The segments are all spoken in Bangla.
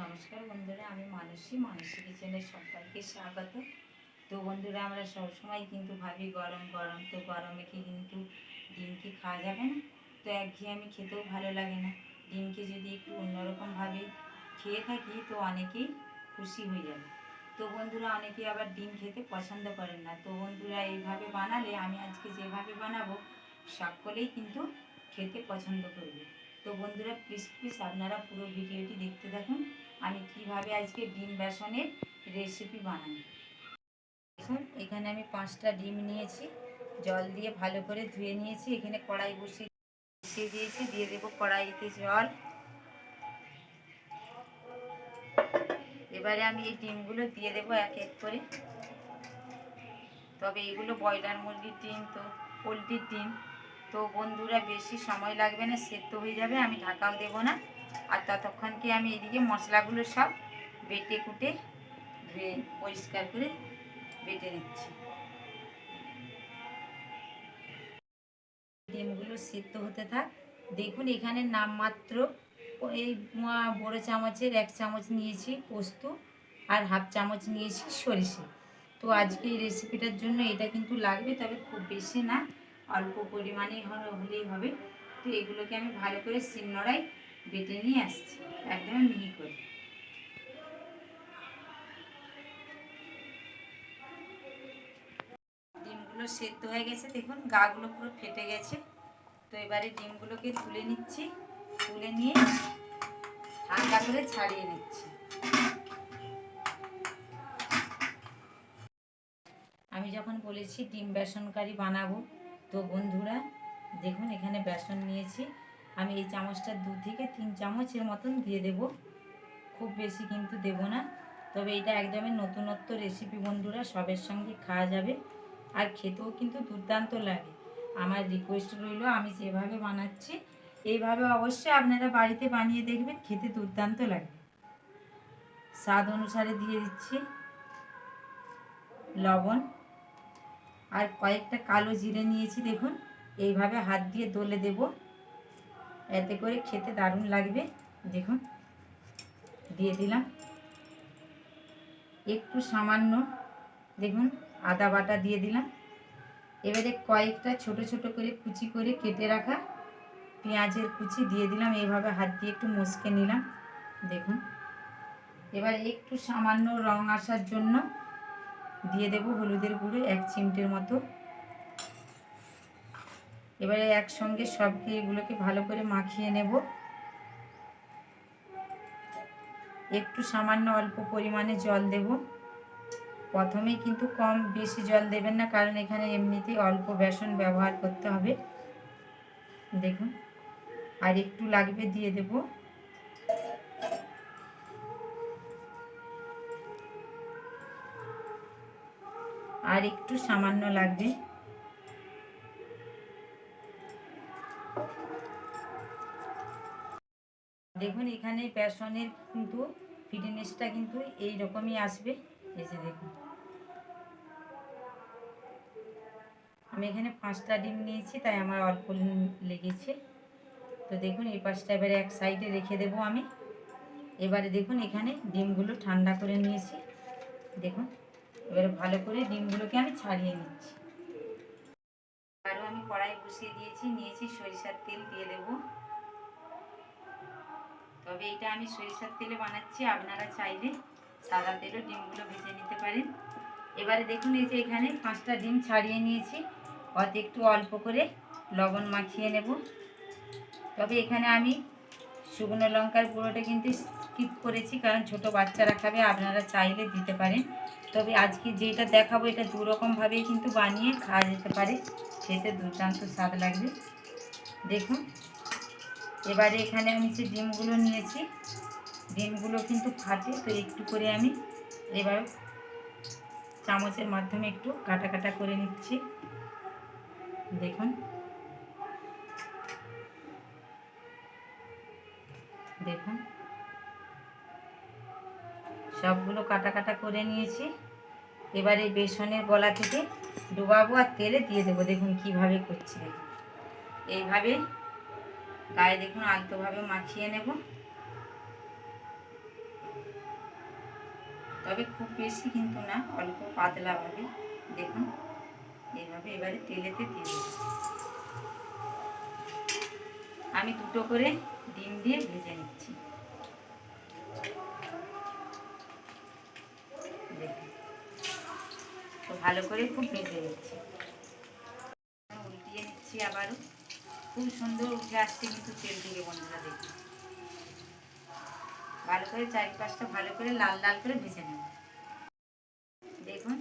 নমস্কার বন্ধুরা, আমি মানসী কিচেনের সবাইকে স্বাগত। তো বন্ধুরা, আমরা সবসময় কিন্তু ভাবি গরম গরম, তো গরমে কিন্তু ডিমকে খাওয়া যাবে না। তো একঘেয়েমি খেতেও ভালো লাগে না। ডিমকে যদি একটু অন্যরকমভাবে খেয়ে থাকি তো অনেকেই খুশি হয়ে যাবে। তো বন্ধুরা, অনেকেই আবার ডিম খেতে পছন্দ করেন না। তো বন্ধুরা, এইভাবে বানালে, আমি আজকে যেভাবে বানাবো, সকলেই কিন্তু খেতে পছন্দ করবে। তো বন্ধুরা, প্লিজ আপনারা পুরো ভিডিওটি দেখতে থাকুন আমি কিভাবে আজকে ডিম বেসনের রেসিপি বানাই। দেখুন, এখানে আমি 5টা ডিম নিয়েছি, জল দিয়ে ভালো করে ধুয়ে নিয়েছি। এখানে কড়াই বসিয়ে দিয়েছি, দিয়ে দেবো কড়াইতে জল। এবারে আমি এই ডিমগুলো দিয়ে দেবো এক এক করে। তবে এগুলো ব্রয়লার মুরগির ডিম, তো পোলট্রির ডিম, তো বন্ধুরা বেশি সময় লাগবে না, সেদ্ধ হয়ে যাবে। আমি ঢাকাও দেবো না। আর ততক্ষণ কি আমি এদিকে মশলাগুলো সব বেটে কুটে ধুয়ে পরিষ্কার করে বেটে নিচ্ছি। ডিমগুলো সেদ্ধ হতে থাক। দেখুন, এখানে নামমাত্র এই বড় চামচের 1 চামচ নিয়েছি পোস্ত, আর হাফ চামচ নিয়েছি সরিষে। তো আজকে এই রেসিপিটার জন্য এটা কিন্তু লাগবে, তবে খুব বেশি না, অল্প পরিমাণে হলেই হবে। তো এগুলোকে আমি ভালো করে শিলনোড়ায় বেটে নিয়ে আসছি, একদম মিহি করে। ডিমগুলো সেদ্ধ হয়ে গেছে, দেখুন গাগুলো পুরো ফেটে গেছে। তো এবারে ডিমগুলোকে তুলে নিচ্ছি, তুলে নিয়ে ঠান্ডা করে ছাড়িয়ে নিচ্ছি। আমি যখন বলেছি ডিম বেসন কারি বানাবো, তো বন্ধুরা দেখুন এখানে বেসন নিয়েছি। আমি এই চামচটা 2 থেকে 3 চামচের মতন দিয়ে দেব, খুব বেশি কিন্তু দেব না। তবে এটা একদমই নতুনত্ব রেসিপি বন্ধুরা, সবের সঙ্গে খাওয়া যাবে, আর খেতেও কিন্তু দুর্দান্ত লাগে। আমার রিকোয়েস্ট রইল, আমি যেভাবে বানাচ্ছি এইভাবে অবশ্যই আপনারা বাড়িতে বানিয়ে দেখবেন, খেতে দুর্দান্ত লাগে। স্বাদ অনুসারে দিয়ে দিচ্ছি লবণ, আর কয়েকটা কালো জিরে নিয়েছি। দেখুন এইভাবে হাত দিয়ে দলে দেব, এতে করে খেতে দারুণ লাগবে। দেখুন দিয়ে দিলাম একটু সামান্য, দেখুন আদা বাটা দিয়ে দিলাম। এবারে কয়েকটা ছোট ছোট করে কুচি করে কেটে রাখা পেঁয়াজের কুচি দিয়ে দিলাম, এইভাবে হাত দিয়ে একটু মশকে নিলাম। দেখুন এবার একটু সামান্য রং আসার জন্য দিয়ে দেব হলুদের গুঁড়ো 1 চিমটের মতো। এবারে একসঙ্গে সব এগুলোকে ভালো করে মাখিয়ে নেব। একটু সামান্য অল্প পরিমাণে জল দেব। প্রথমেই কিন্তু কম বেশি জল দেবেন না, কারণ এখানে এমনিতেই অল্প বেসন ব্যবহার করতে হবে। দেখুন আর একটু লাগবে, দিয়ে দেব। আর একটু সামান্য লাগবে। দেখুন এখানে বেসনের কিন্তু ফিটনেসটা কিন্তু এই রকমই আসবে। এই যে দেখুন, আমি এখানে 5টা ডিম নিয়েছি, তাই আমার অল্প লেগেছে। তো দেখুন এই পাশটা এবারে এক সাইডে রেখে দেব আমি। এবারে দেখুন এখানে ডিমগুলো ঠান্ডা করে নিয়েছি। দেখুন এবারে ভালো করে ডিমগুলোকে আমি ছাড়িয়ে নিচ্ছি। আরও আমি কড়াই বসিয়ে নিয়েছি সরিষার তেল দিয়ে দেব। তবে এটা আমি সরিষার তেলে বানাচ্ছি, আপনারা চাইলে সাদা তেলও ডিমগুলো ভেজে নিতে পারেন। এবারে দেখুন এই যে এখানে 5টা ডিম ছাড়িয়ে নিয়েছি, অত একটু অল্প করে লবণ মাখিয়ে নেব। তবে এখানে আমি শুকনো লঙ্কার গুঁড়োটা কিন্তু স্কিপ করেছি, কারণ ছোট বাচ্চারা খাবে, আপনারা চাইলে দিতে পারেন। তবে আজকে যেটা দেখাবো এটা 2 রকমভাবেই কিন্তু বানিয়ে খাওয়া যেতে পারে, খেতে দুর্দান্ত স্বাদ লাগবে। দেখুন এবারে এখানে আমি যে ডিমগুলো নিয়েছি, ডিমগুলো কিন্তু ফাটে, তো একটু করে আমি এবার চামচের মাধ্যমে একটু কাটা কাটা করে নিচ্ছি। দেখুন দেখুন সবগুলো কাটা কাটা করে নিয়েছি। এবার এই বেসনের গলা থেকে ডুবাবো আর তেলে দিয়ে দেবো। দেখুন কিভাবে করছি, দেখুন এইভাবে গায়ে দেখুন আলতোভাবে মাখিয়ে নেব। তবে খুব বেশি কিন্তু না, অল্প পাতলাভাবে দেখুন এইভাবে এবারে তেলেতে দিয়ে দেব। আমি দুটো করে ডিম দিয়ে ভেজে নিচ্ছি। দেখুন তো ভালো করে খুব ভেজে নিচ্ছি, উল্টিয়ে নিচ্ছি আবারও। খুব সুন্দর উঠে আসছে কিন্তু তেল থেকে বন্ধুরা। দেখুন ভালো করে চারিপাশটা ভালো করে লাল লাল করে ভেজে নেব। দেখুন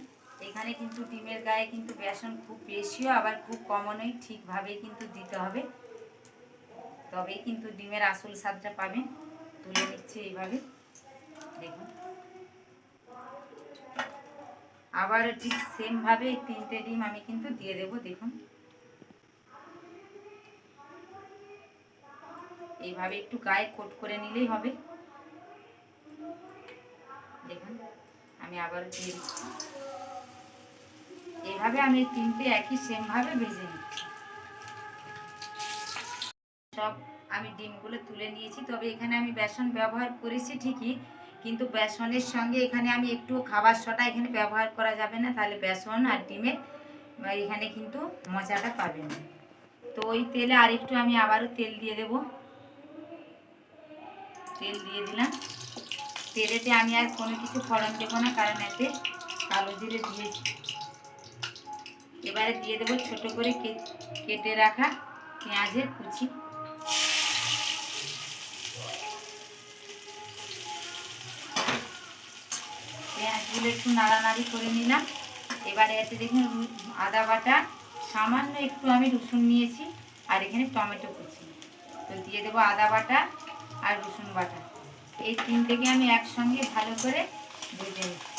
এখানে কিন্তু ডিমের গায়ে কিন্তু বেসন খুব বেশিও আবার খুব কমও নয়, ঠিকভাবেই কিন্তু দিতে হবে, তবেই কিন্তু ডিমের আসল স্বাদটা পাবেন। তুলে নিচ্ছি এইভাবে। দেখুন আবারও ঠিক সেমভাবে 3টে ডিম আমি কিন্তু দিয়ে দেব। দেখুন এইভাবে একটু গায়ে কোট করে নিলেই হবে। দেখুন আমি আবারও দিয়ে দিচ্ছি। এইভাবে আমি 3টে একই সেমভাবে ভেজে নিচ্ছি। সব আমি ডিমগুলো তুলে নিয়েছি, তবে এখানে আমি বেসন ব্যবহার করেছি ঠিকই, কিন্তু বেসনের সঙ্গে এখানে আমি একটু খাবার সোডা এখানে ব্যবহার করা যাবে না, তাহলে বেসন আর ডিমের এখানে কিন্তু মজাটা পাবেন না। তো ওই তেলে আরেকটু আমি আবারও তেল দিয়ে দেব। তেল দিয়ে দিলাম। তেলেতে আমি আর কোনো কিছু ফোড়ন দেবো না, কারণ এতে কালো জিরে দিয়েছি। এবারে দিয়ে দেবো ছোট করে কেটে রাখা পেঁয়াজের কুচি। পেঁয়াজগুলো একটু নাড়ানাড়ি করে নিলাম। এবারে এতে দেখুন আদা বাটা, সামান্য একটু আমি রসুন নিয়েছি, আর এখানে টমেটো কুচি। তো দিয়ে দেবো আদা বাটা আর রসুন বাটা, এই 3টেকে আমি একসঙ্গে ভালো করে ভেজে নিচ্ছি।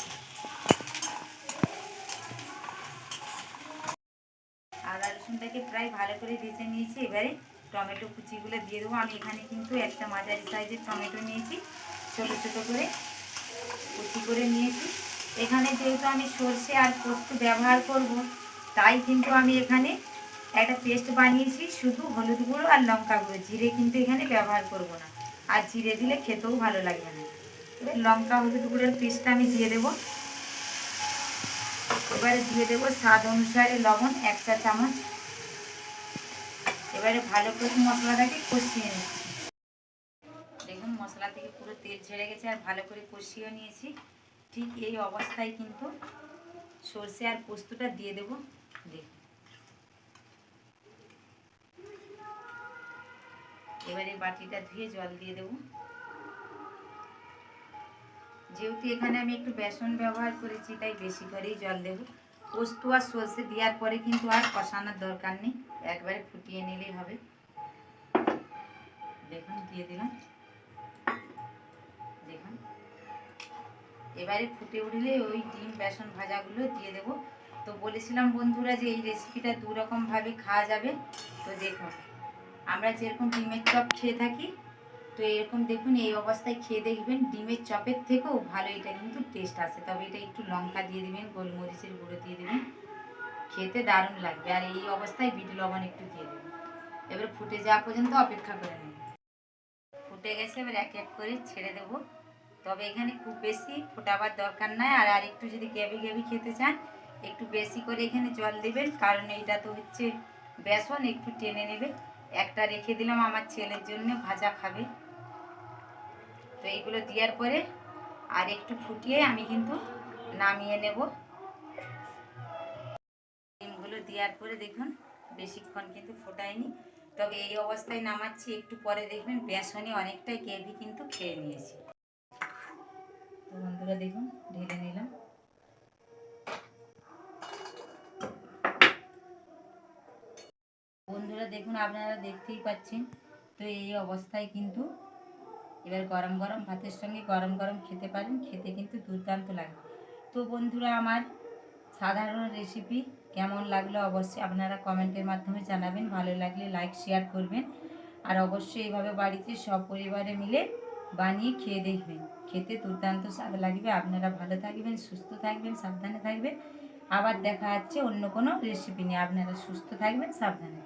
আদা রসুনটাকে প্রায় ভালো করে ভেজে নিয়েছি। এবারে টমেটো কুচিগুলো দিয়ে দেবো। আমি এখানে কিন্তু একটা মাঝারি সাইজের টমেটো নিয়েছি, ছোটো ছোটো করে কুচি করে নিয়েছি। এখানে যেহেতু আমি সর্ষে আর পোস্ত ব্যবহার করব, তাই কিন্তু আমি এখানে একটা পেস্ট বানিয়েছি, শুধু হলুদ গুঁড়ো আর লঙ্কা গুঁড়ো, জিরে কিন্তু এখানে ব্যবহার করব না, আর জিরে দিলে খেতেও ভালো লাগবে না। এবার লঙ্কা হলুদ গুঁড়োর পেস্টটা আমি দিয়ে দেবো। এবারে দিয়ে দেবো স্বাদ অনুসারে লবণ 1 চা চামচ। এবারে ভালো করে মশলাটাকে কষিয়ে নিচ্ছি। দেখুন মশলা থেকে পুরো তেল ছেড়ে গেছে আর ভালো করে কষিয়ে নিয়েছি। ঠিক এই অবস্থায় কিন্তু সর্ষে আর পোস্তটা দিয়ে দেবো। দেখুন এবারে বাটিটা ধুয়ে জল দিয়ে দেবো। যেহেতু এখানে আমি একটু বেসন ব্যবহার করেছি, তাই বেশি করেই জল দেব। পোস্ত আর সর্ষে দেওয়ার পরে কিন্তু আর কষানোর দরকার নেই, একবারে ফুটিয়ে নিলেই হবে। দেখুন দিয়ে দিলাম। দেখুন এবারে ফুটে উঠলে ওই ডিম বেসন ভাজাগুলো দিয়ে দেব। তো বলেছিলাম বন্ধুরা যে এই রেসিপিটা 2 রকমভাবে খাওয়া যাবে। তো দেখুন আমরা যেরকম ডিমের চপ খেয়ে থাকি, তো এরকম দেখুন এই অবস্থায় খেয়ে দেখবেন, ডিমের চপের থেকেও ভালো এটা কিন্তু টেস্ট আসে। তবে এটা একটু লঙ্কা দিয়ে দেবেন, গোলমরিচের গুঁড়ো দিয়ে দেবেন, খেতে দারুণ লাগবে। আর এই অবস্থায় বিট লবণ একটু দিয়ে দেবেন। এবার ফুটে যাওয়া পর্যন্ত অপেক্ষা করে নেব। ফুটে গেছে, এবার এক এক করে ছেড়ে দেব। তবে এখানে খুব বেশি ফোটাবার দরকার নাই, আর একটু যদি গ্রেভি গ্রেভি খেতে চান একটু বেশি করে এখানে জল দেবেন, কারণ এইটা তো হচ্ছে বেসন, একটু টেনে নেবে। একটা রেখে দিলাম আমার ছেলের জন্য, ভাজা খাবে। তো এইগুলো দেওয়ার পরে আর একটু ফুটিয়ে আমি কিন্তু নামিয়ে নেব। ডিমগুলো দেওয়ার পরে দেখুন বেশিক্ষণ কিন্তু ফোটায়নি, তবে এই অবস্থায় নামাচ্ছি। একটু পরে দেখবেন বেসনে অনেকটাই গ্রেভি কিন্তু খেয়ে নিয়েছি। তো বন্ধুরা দেখুন ঢেলে নিলাম। বন্ধুরা দেখুন আপনারা দেখতেই পাচ্ছেন, তো এই অবস্থায় কিন্তু এবার গরম গরম ভাতের সঙ্গে গরম গরম খেতে পারেন, খেতে কিন্তু দুর্দান্ত লাগে। তো বন্ধুরা আমার সাধারণ রেসিপি কেমন লাগলো অবশ্যই আপনারা কমেন্টের মাধ্যমে জানাবেন। ভালো লাগলে লাইক শেয়ার করবেন, আর অবশ্যই এইভাবে বাড়িতে সব পরিবারে মিলে বানিয়ে খেয়ে দেখবেন, খেতে দুর্দান্ত স্বাদ লাগবে। আপনারা ভালো থাকবেন, সুস্থ থাকবেন, সাবধানে থাকবেন। আবার দেখা হচ্ছে অন্য কোনো রেসিপি নিয়ে। আপনারা সুস্থ থাকবেন, সাবধানে।